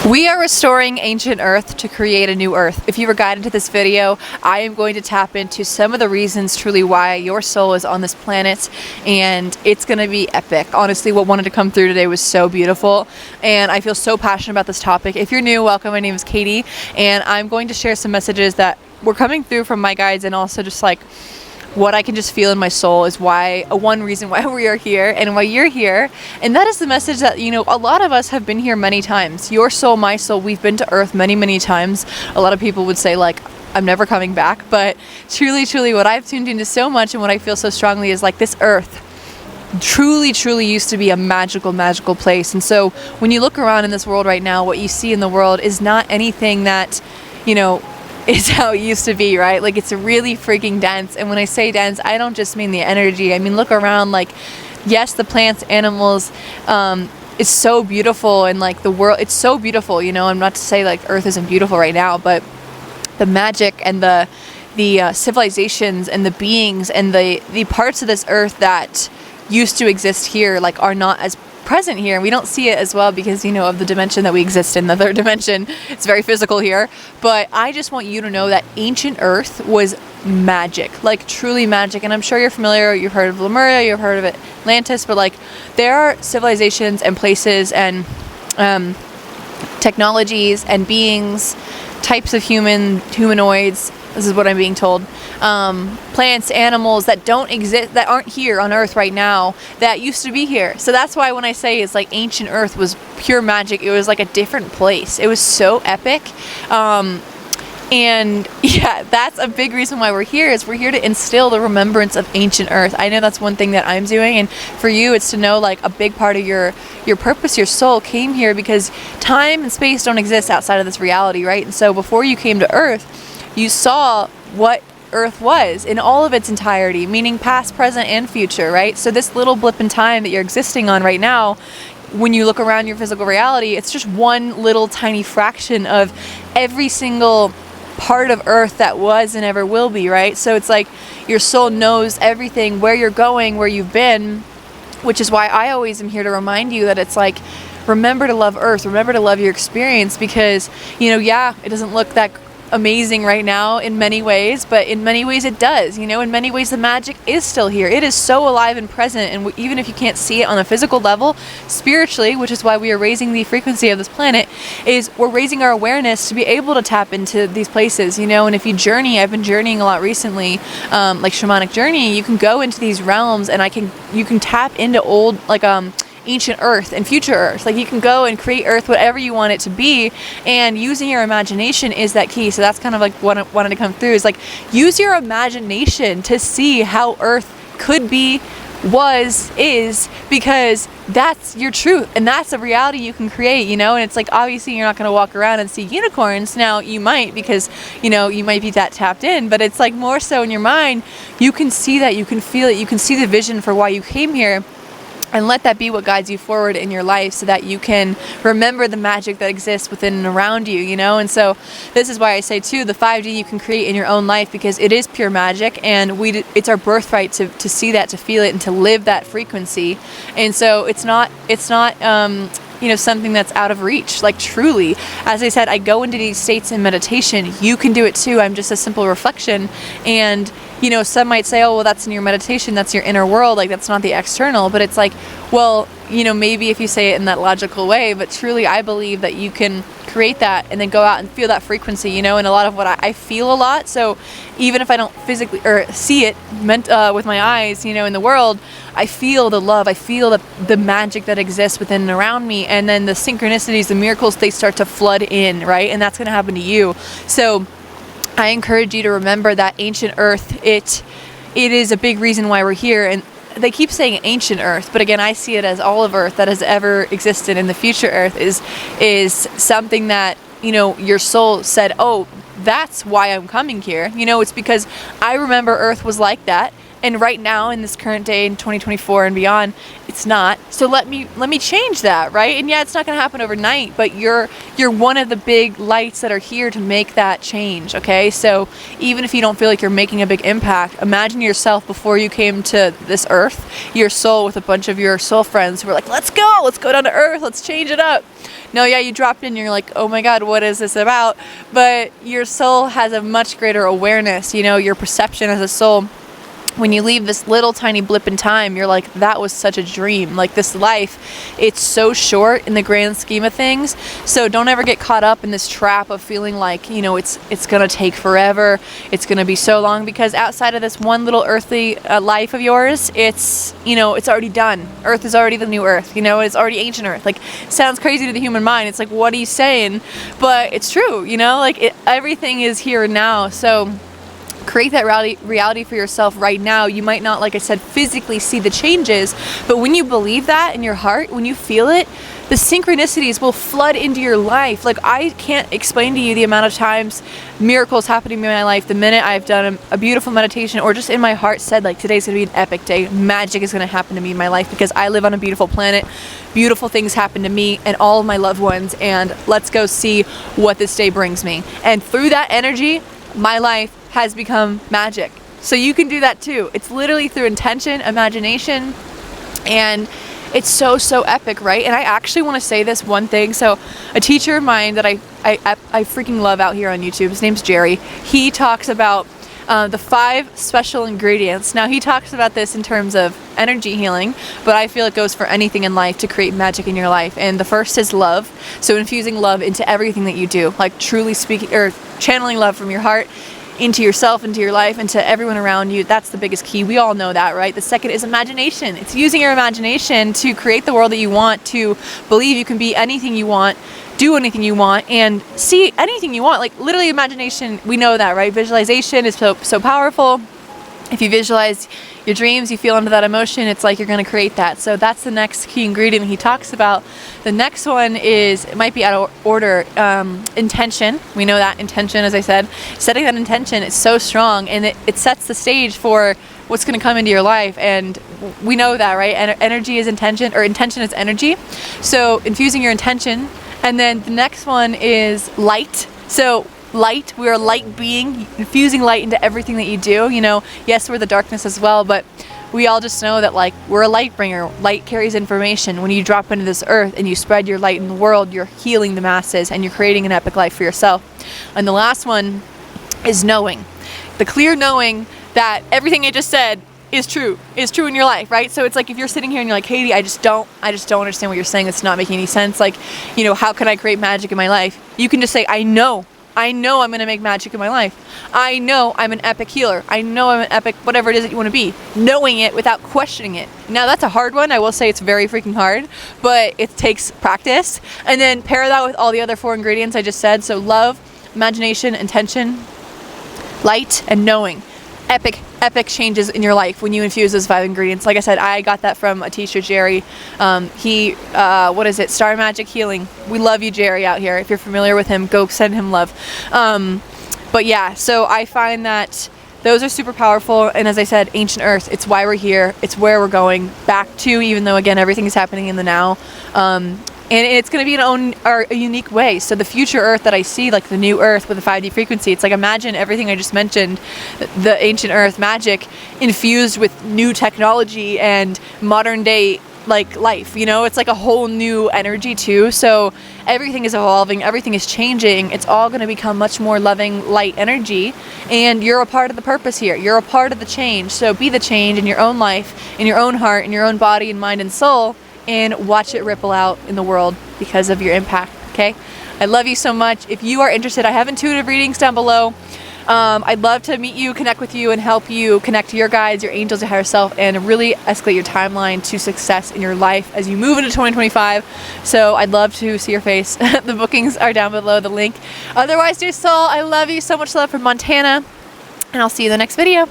We are restoring ancient Earth to create a new Earth. If you were guided to this video, I am going to tap into some of the reasons truly why your soul is on this planet, and it's going to be epic. Honestly, what wanted to come through today was so beautiful, and I feel so passionate about this topic. If you're new, welcome. My name is Katie, and I'm going to share some messages that were coming through from my guides, and also just like what I can just feel in my soul is one reason why we are here and why you're here. And that is the message that, you know, a lot of us have been here many times. Your soul, my soul, we've been to Earth many, many times. A lot of people would say like, I'm never coming back. But truly, what I've tuned into so much and what I feel so strongly is like this Earth truly used to be a magical place. And so when you look around in this world right now, what you see in the world is not anything that, you know, is how it used to be, right? Like, it's really freaking dense. And when I say dense, I don't just mean the energy. I mean, look around, like, yes, the plants, animals, it's so beautiful, and like the world, it's so beautiful, you know. I'm not to say like Earth isn't beautiful right now, but the magic and the civilizations and the beings and the parts of this Earth that used to exist here, like, are not as present here, and we don't see it as well because, you know, of the dimension that we exist in, the third dimension. It's very physical here. But I just want you to know that ancient Earth was magic, like truly magic. And I'm sure you're familiar, you've heard of Lemuria, you've heard of Atlantis, but like there are civilizations and places and technologies and beings, types of humanoids, this is what I'm being told, plants, animals that don't exist, that aren't here on Earth right now, that used to be here. So that's why when I say it's like ancient Earth was pure magic, it was like a different place. It was so epic. And yeah, that's a big reason why we're here, is we're here to instill the remembrance of ancient Earth. I know that's one thing that I'm doing, and for you it's to know like a big part of your purpose, your soul came here because time and space don't exist outside of this reality, right? And so before you came to Earth, you saw what Earth was in all of its entirety, meaning past, present, and future, right? So this little blip in time that you're existing on right now, when you look around your physical reality, it's just one little tiny fraction of every single part of Earth that was and ever will be, right? So it's like your soul knows everything, where you're going, where you've been, which is why I always am here to remind you that it's like, remember to love Earth, remember to love your experience, because, you know, yeah, it doesn't look that amazing right now in many ways, but in many ways it does. You know, in many ways the magic is still here. It is so alive and present, and even if you can't see it on a physical level, spiritually, which is why we are raising the frequency of this planet, is we're raising our awareness to be able to tap into these places, you know. And if you journey, I've been journeying a lot recently, like shamanic journey, you can go into these realms and you can tap into old, like ancient Earth and future Earth. Like, you can go and create Earth whatever you want it to be, and using your imagination is that key. So that's kind of like what I wanted to come through, is like, use your imagination to see how Earth could be, was, is, because that's your truth and that's a reality you can create, you know. And it's like, obviously you're not going to walk around and see unicorns. Now you might, because, you know, you might be that tapped in, but it's like more so in your mind, you can see that, you can feel it, you can see the vision for why you came here. And let that be what guides you forward in your life, so that you can remember the magic that exists within and around you, you know. And so this is why I say too, the 5D you can create in your own life, because it is pure magic, and it's our birthright to see that, to feel it, and to live that frequency. And so it's not you know, something that's out of reach. Like, truly, as I said, I go into these states in meditation. You can do it too. I'm just a simple reflection. And, you know, some might say, oh, well, that's in your meditation, that's your inner world, like, that's not the external. But it's like, well, you know, maybe if you say it in that logical way, but truly I believe that you can create that and then go out and feel that frequency, you know. And a lot of what I feel a lot, so even if I don't physically or see it with my eyes, you know, in the world, I feel the love, I feel the magic that exists within and around me, and then the synchronicities, the miracles, they start to flood in, right? And that's going to happen to you. So I encourage you to remember that ancient Earth, it is a big reason why we're here. And they keep saying ancient Earth, but again, I see it as all of Earth that has ever existed. And the future Earth is something that, you know, your soul said, oh, that's why I'm coming here. You know, it's because I remember Earth was like that. And right now, in this current day, in 2024 and beyond, it's not. So let me change that, right? And yeah, it's not going to happen overnight, but you're one of the big lights that are here to make that change, okay? So even if you don't feel like you're making a big impact, imagine yourself before you came to this Earth, your soul with a bunch of your soul friends who were like, let's go down to Earth, let's change it up. No, yeah, you dropped in, you're like, oh my God, what is this about? But your soul has a much greater awareness, you know, your perception as a soul. When you leave this little tiny blip in time, you're like, that was such a dream. Like, this life, it's so short in the grand scheme of things. So don't ever get caught up in this trap of feeling like, you know, it's gonna take forever, it's gonna be so long, because outside of this one little earthly life of yours, it's, you know, it's already done. Earth is already the new Earth, you know, it's already ancient Earth. Like, sounds crazy to the human mind. It's like, what are you saying? But it's true, you know, like everything is here and now. So create that reality for yourself right now. You might not, like I said, physically see the changes, but when you believe that in your heart, when you feel it, the synchronicities will flood into your life. Like, I can't explain to you the amount of times miracles happen in my life the minute I've done a beautiful meditation, or just in my heart said, like, today's gonna be an epic day. Magic is gonna happen to me in my life because I live on a beautiful planet. Beautiful things happen to me and all of my loved ones, and let's go see what this day brings me. And through that energy, my life has become magic. So you can do that too. It's literally through intention, imagination, and it's so epic, right? And I actually want to say this one thing. So a teacher of mine that I freaking love out here on YouTube, his name's Jerry, he talks about the 5 special ingredients. Now, he talks about this in terms of energy healing, but I feel it goes for anything in life to create magic in your life. And the first is love. So infusing love into everything that you do, like truly speaking or channeling love from your heart into yourself, into your life, into everyone around you. That's the biggest key. We all know that, right? The second is imagination. It's using your imagination to create the world that you want, to believe you can be anything you want, do anything you want, and see anything you want. Like, literally, imagination, we know that, right? Visualization is so powerful. If you visualize your dreams, you feel into that emotion, it's like you're going to create that. So that's the next key ingredient he talks about. The next one is, it might be out of order, intention. We know that intention, as I said, setting that intention is so strong, and it sets the stage for what's going to come into your life. And we know that, right? Energy is intention, or intention is energy. So infusing your intention. And then the next one is light. So light, we are a light being, infusing light into everything that you do. You know, yes, we're the darkness as well, but we all just know that, like, we're a light bringer. Light carries information. When you drop into this earth and you spread your light in the world, you're healing the masses and you're creating an epic life for yourself. And the last one is knowing. The clear knowing that everything I just said is true in your life, right? So it's like, if you're sitting here and you're like, Katie, I just don't understand what you're saying. It's not making any sense. Like, you know, how can I create magic in my life? You can just say, I know I'm going to make magic in my life. I know I'm an epic healer. I know I'm an epic whatever it is that you want to be. Knowing it without questioning it. Now, that's a hard one. I will say it's very freaking hard, but it takes practice. And then pair that with all the other 4 ingredients I just said. So love, imagination, intention, light, and knowing. Epic changes in your life when you infuse those 5 ingredients. Like I said, I got that from a teacher, Jerry. What is it? Star Magic Healing. We love you, Jerry, out here. If you're familiar with him, go send him love. But yeah, so I find that those are super powerful. And as I said, ancient Earth, it's why we're here. It's where we're going back to, even though, again, everything is happening in the now. And it's going to be a unique way. So the future Earth that I see, like the new Earth with a 5D frequency, it's like, imagine everything I just mentioned, the ancient Earth magic infused with new technology and modern day, like, life, you know? It's like a whole new energy too. So everything is evolving, everything is changing. It's all going to become much more loving, light energy. And you're a part of the purpose here. You're a part of the change. So be the change in your own life, in your own heart, in your own body and mind and soul, and watch it ripple out in the world because of your impact, okay? I love you so much. If you are interested, I have intuitive readings down below. I'd love to meet you, connect with you, and help you connect to your guides, your angels, your higher self, and really escalate your timeline to success in your life as you move into 2025. So I'd love to see your face. The bookings are down below, the link. Otherwise, dear soul, I love you. So much love from Montana, and I'll see you in the next video.